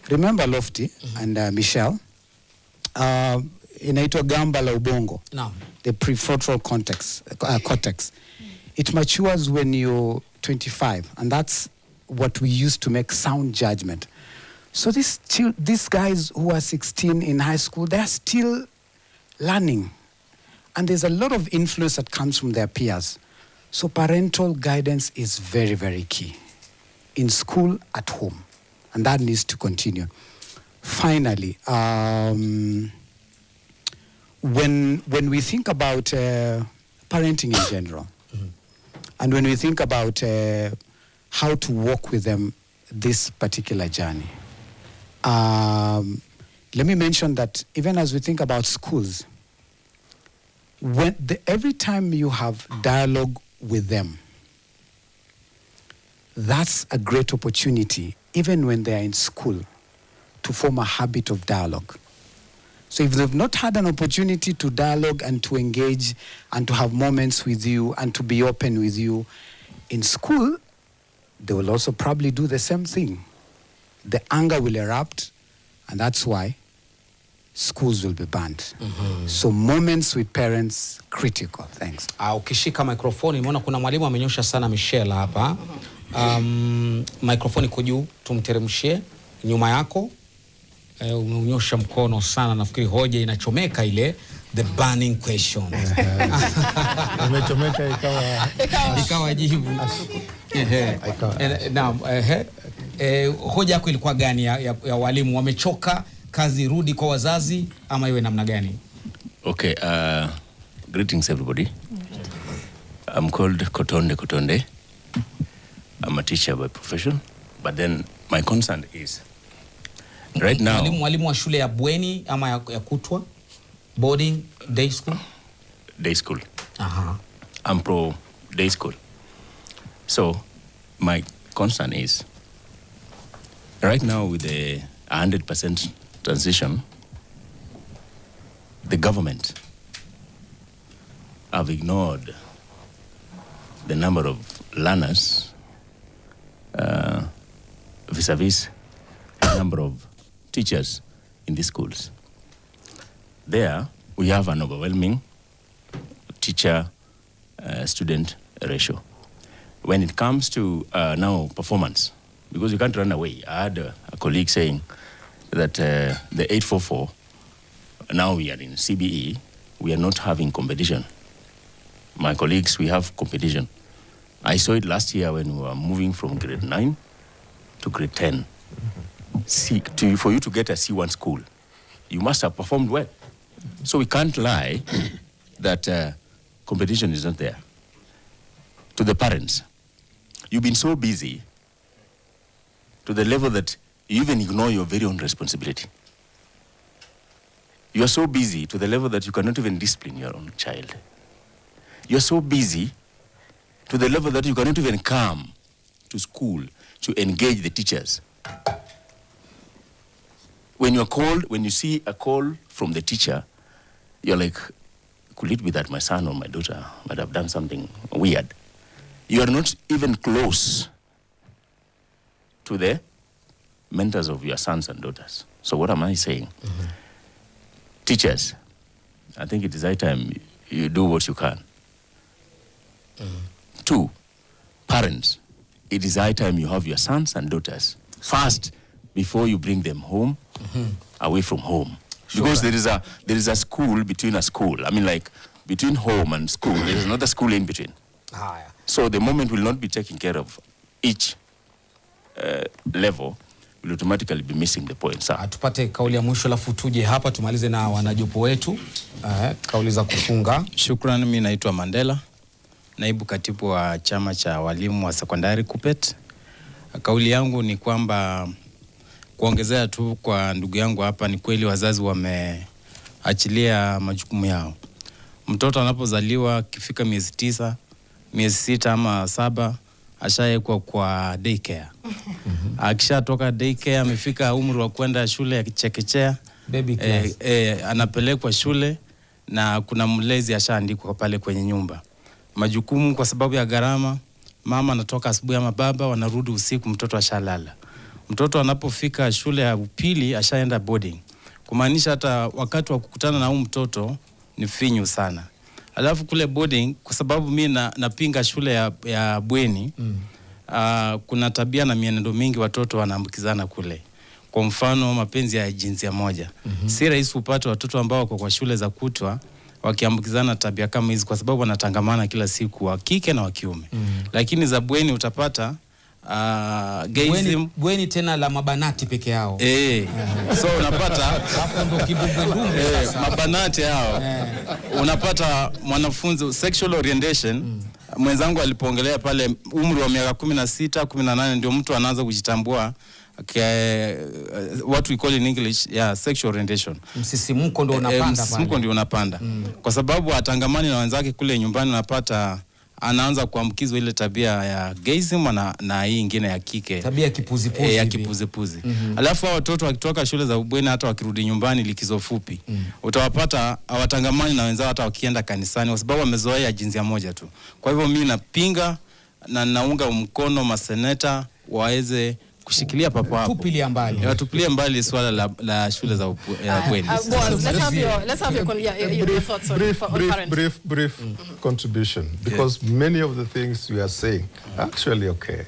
Remember Lofty and Michelle, inaitwa gamba la ubongo, the prefrontal cortex. It matures when you're 25, and that's what we use to make sound judgment. So these guys who are 16 in high school, they're still learning. And there's a lot of influence that comes from their peers. So parental guidance is very, very key. In school, at home. And that needs to continue. Finally, when we think about parenting in general, and when we think about how to walk with them this particular journey, let me mention that even as we think about schools, every time you have dialogue with them, that's a great opportunity, even when they're in school, to form a habit of dialogue. So if they've not had an opportunity to dialogue and to engage and to have moments with you and to be open with you in school, they will also probably do the same thing. The anger will erupt, and that's why schools will be banned. So moments with parents, critical. Thanks. Ukishika microphone, nimeona kuna mwalimu amenyosha sana Michelle hapa. Microphone iko juu, tumteremshie nyuma yako. Umenyosha mkono sana, nafikiri hoja inachomeka ile, the burning question. Imechomeka ikawa jibu. Naam, hoja yako ilikuwa gani ya walimu wamechoka, kazi rudi kwa wazazi ama iwe namna gani? Okay, greetings everybody. I'm called Kotonde. I'm a teacher by profession, but then my concern is right now. Mwalimu wa shule ya bweni ama ya kutwa? Boarding, day school? Day school. I'm pro day school. So my concern is, right now with the 100% transition, the government have ignored the number of learners vis-a-vis the number of teachers in the schools. There, we have an overwhelming teacher-student ratio. When it comes to now performance, because you can't run away. I had a colleague saying that the 844, now we are in CBE, we are not having competition. My colleagues, we have competition. I saw it last year when we were moving from grade 9 to grade 10. For you to get a C1 school, you must have performed well. So we can't lie that competition is not there. To the parents, you've been so busy to the level that you even ignore your very own responsibility. You are so busy to the level that you cannot even discipline your own child. You are so busy to the level that you cannot even come to school to engage the teachers. When you're called, when you see a call from the teacher, you're like, could it be that my son or my daughter might have done something weird? You are not even close to the mentors of your sons and daughters. So what am I saying? Mm-hmm. Teachers, I think it is high time you do what you can. Mm-hmm. 2, parents, it is high time you have your sons and daughters first before you bring them home, away from home. Sure. Because there is a school between a school. I mean, like, between home and school, there is another school in between. Ah, yeah. So the moment will not be taking care of each level, will automatically be missing the point. Tupate kauli ya mwisho alafu tuje hapa tumalize na wanajopo wetu. Kauli za kufunga. Shukrani, mimi naitwa Mandela, naibu katibu wa chama cha walimu wa sekondari KUPPET. Kauli yangu ni kwamba kuongezea tu kwa ndugu yangu hapa, ni kweli wazazi wameachilia majukumu yao. Mtoto anapozaliwa kifika miezi 9, miezi 6 ama 7 ashawekwa kwa daycare. Akishatoka daycare amefika umri wa kwenda shule ya chekechea, baby class. Anapelekwa shule na kuna mlezi ashaandikwa pale kwenye nyumba. Majukumu kwa sababu ya gharama, mama anatoka asubuhi ama baba wanarudi usiku, mtoto ashalala. Mtoto anapofika shule ya upili ashaenda boarding. Kumaanisha hata wakati wa kukutana na huyu mtoto ni finyu sana. Alafu kule boarding, kwa sababu mimi napinga shule ya bweni, kuna tabia na mienendo mingi watoto wanaambukizana kule. Kwa mfano mapenzi ya jinsia moja. Si rahisi upate watoto ambao wako kwa shule za kutwa wakiambukizana tabia kama hizi, kwa sababu wanatangamana kila siku, wa kike na wa kiume. Lakini za bweni utapata bweni tena la mabanati peke yao. So unapata hapo ndo kibubendumbe mabanati hao. Unapata mwanafunzi sexual orientation. Mwenzangu alipoongelea pale umri wa miaka 16, 18 ndio mtu anaanza kujitambua. What we call in English, sexual orientation. Msisimko ndio unapanda pale. Msisimko ndio unapanda. Kwa sababu atangamani na wenzake kule nyumbani, unapata anaanza kuambukizwa ile tabia ya gayism na hii nyingine ya kike. Tabia ya kipuzipuzi. Ya kipuzipuzi. Alafu hao watoto wakitoka shule za ubweni hata wakirudi nyumbani likizo fupi, utawapata hawatangamani na wenzao hata wakienda kanisani, kwa sababu wamezoea jinsia moja tu. Kwa hivyo mimi napinga na naunga mkono maseneta waweze kushikilia papo hapo. Tupilia mbali. Tupilia mbali swala la shule za bweni. Let's have your thoughts on Parental. Brief contribution, because many of the things you are saying are actually okay.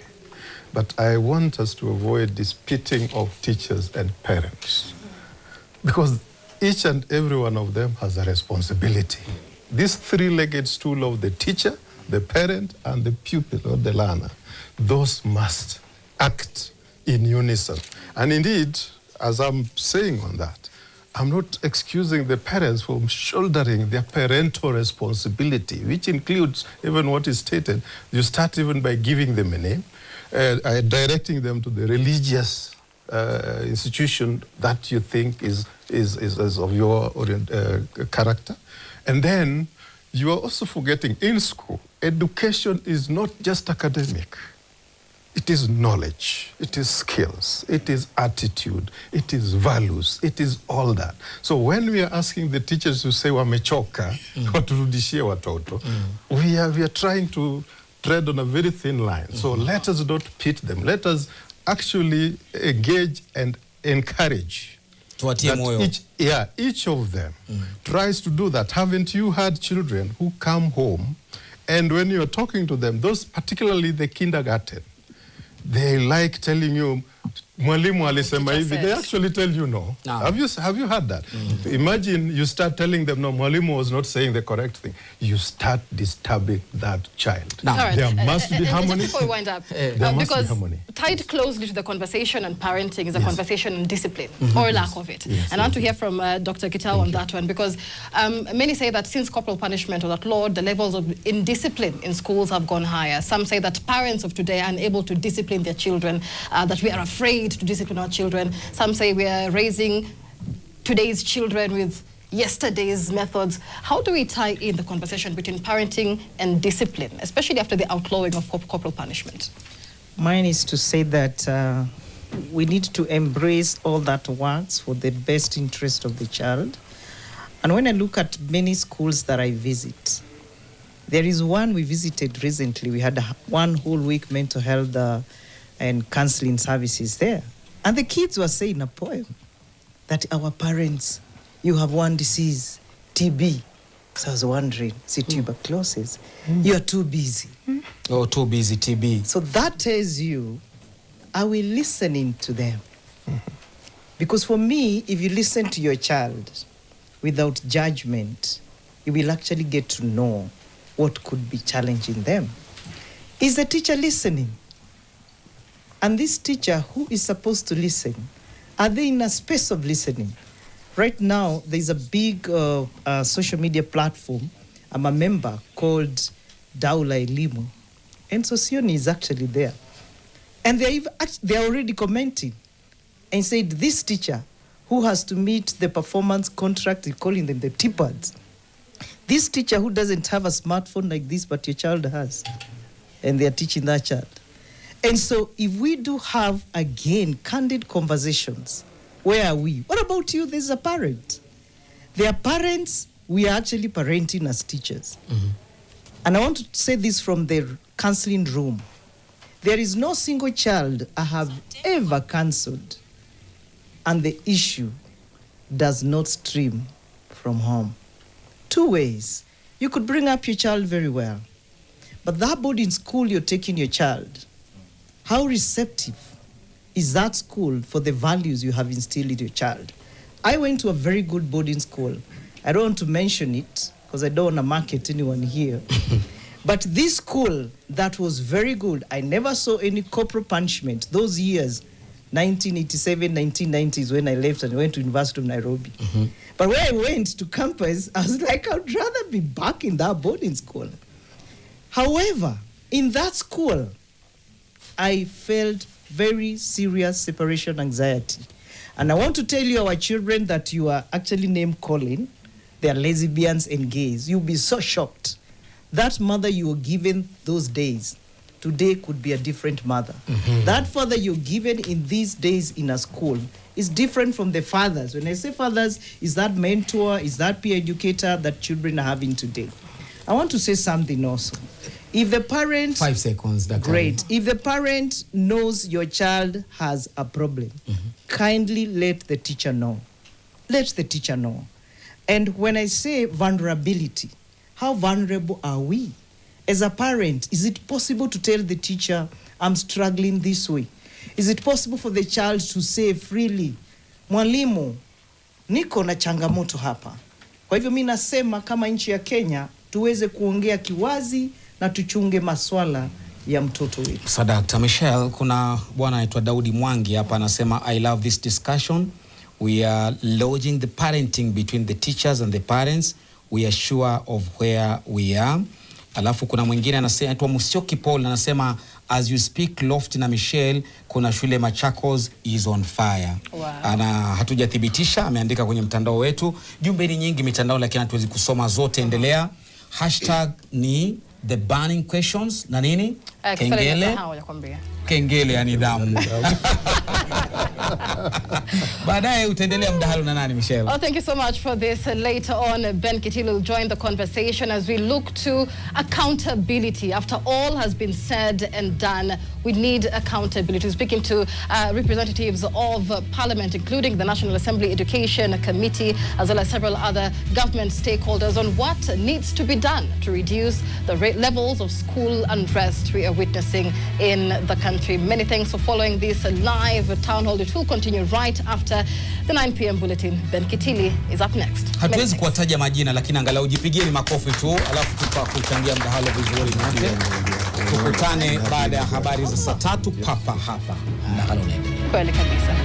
But I want us to avoid this pitting of teachers and parents, because each and every one of them has a responsibility. This 3-legged stool of the teacher, the parent, and the pupil or the learner, those must act in unison. And indeed, as I'm saying on that, I'm not excusing the parents from shouldering their parental responsibility, which includes even what is stated. You start even by giving them a name, directing them to the religious institution that you think is of your character. And then you are also forgetting in school, education is not just academic. It is knowledge, it is skills, it is attitude, it is values, it is all that. So when we are asking the teachers to say wamechoka, waturudishie watoto, we are trying to tread on a very thin line. So let us not pit them. Let us actually engage and encourage. That each of them tries to do that. Haven't you had children who come home and when you're talking to them, those particularly the kindergarten, they like telling you, mwalimu alisema hivi. They actually tell you no. Have you heard that? Imagine you start telling them, no, mwalimu was not saying the correct thing. You start disturbing that child. There must be harmony. Just before we wind up, because tied closely to the conversation on parenting is a conversation on discipline or lack of it. And I want to hear from Dr. Kitao on that one, because many say that since corporal punishment was outlawed, the levels of indiscipline in schools have gone higher. Some say that parents of today are unable to discipline their children, that we are afraid to discipline our children. Some say we are raising today's children with yesterday's methods. How do we tie in the conversation between parenting and discipline, especially after the outlawing of corporal punishment? Mine is to say that we need to embrace all that works for the best interest of the child. And when I look at many schools that I visit, there is one we visited recently. We had one whole week mental health and counseling services there. And the kids were saying a poem that our parents, you have one disease, TB. So I was wondering, see, tuberculosis, you're too busy. Oh, too busy, TB. So that tells you, are we listening to them? Because for me, if you listen to your child without judgment, you will actually get to know what could be challenging them. Is the teacher listening? And this teacher who is supposed to listen, are they in a space of listening? Right now, there's a big social media platform I'm a member called Daula Elimu. And Sosioni is actually there. And they're already commenting and said, this teacher who has to meet the performance contract, they're calling them the T-pads. This teacher who doesn't have a smartphone like this, but your child has. And they're teaching that child. And so if we do have, again, candid conversations, where are we? What about you? There's a parent. There are parents, we are actually parenting as teachers. And I want to say this from the counseling room. There is no single child I have ever counseled, and the issue does not stream from home. Two ways. You could bring up your child very well, but that boarding school you're taking your child, how receptive is that school for the values you have instilled in your child? I went to a very good boarding school. I don't want to mention it because I don't want to market anyone here. But this school that was very good, I never saw any corporal punishment. Those years, 1987, 1990s, when I left and went to University of Nairobi. But when I went to campus, I was like, I'd rather be back in that boarding school. However, in that school, I felt very serious separation anxiety. And I want to tell you, our children that you are actually name calling, they are lesbians and gays. You'll be so shocked. That mother you were given those days, today could be a different mother. That father you're given in these days in a school is different from the fathers. When I say fathers, is that mentor, is that peer educator that children are having today? I want to say something also. If the parent... 5 seconds, Dr. Great. If the parent knows your child has a problem, kindly let the teacher know. Let the teacher know. And when I say vulnerability, how vulnerable are we? As a parent, is it possible to tell the teacher, I'm struggling this way? Is it possible for the child to say freely, mwalimu, niko na changamoto hapa. Kwa hivyo mimi nasema kama nchi ya Kenya, tuweze kuongea kiwazi na tuchunge maswala ya mtoto wetu. Sadakta Michelle, kuna bwana anaitwa Daudi Mwangi hapa anasema, I love this discussion. We are lodging the parenting between the teachers and the parents. We are sure of where we are. Alafu kuna mwingine anasema, anaitwa Musyoki Paul, anasema, as you speak Lofty na Michelle, kuna shule Machakos is on fire. Wow. Hatujathibitisha, ameandika kwenye mtandao wetu. Jumbe ni nyingi mitandao lakini hatuwezi kusoma zote. Endelea Hashtag ni the burning questions na nini? Kengele. Kengele ya nidhamu. Baadaye utaendelea mdahalo na nani, Michelle? Oh, thank you so much for this. Later on, Ben Kitili will join the conversation as we look to accountability. After all has been said and done, we need accountability. Speaking to representatives of Parliament, including the National Assembly Education Committee, as well as several other government stakeholders on what needs to be done to reduce the levels of school unrest we are witnessing in the country. Many thanks for following this live town hall. It will continue right after the 9 p.m. bulletin. Ben Kitili is up next. Hatuwezi kuwataja majina, lakini angalau jipigieni makofi tu, alafu tutakuchangia mdahalo vizuri. Tukutane baada ya habari za saa 3 papa hapa. Mdahalo unaendelea. Kweli kabisa.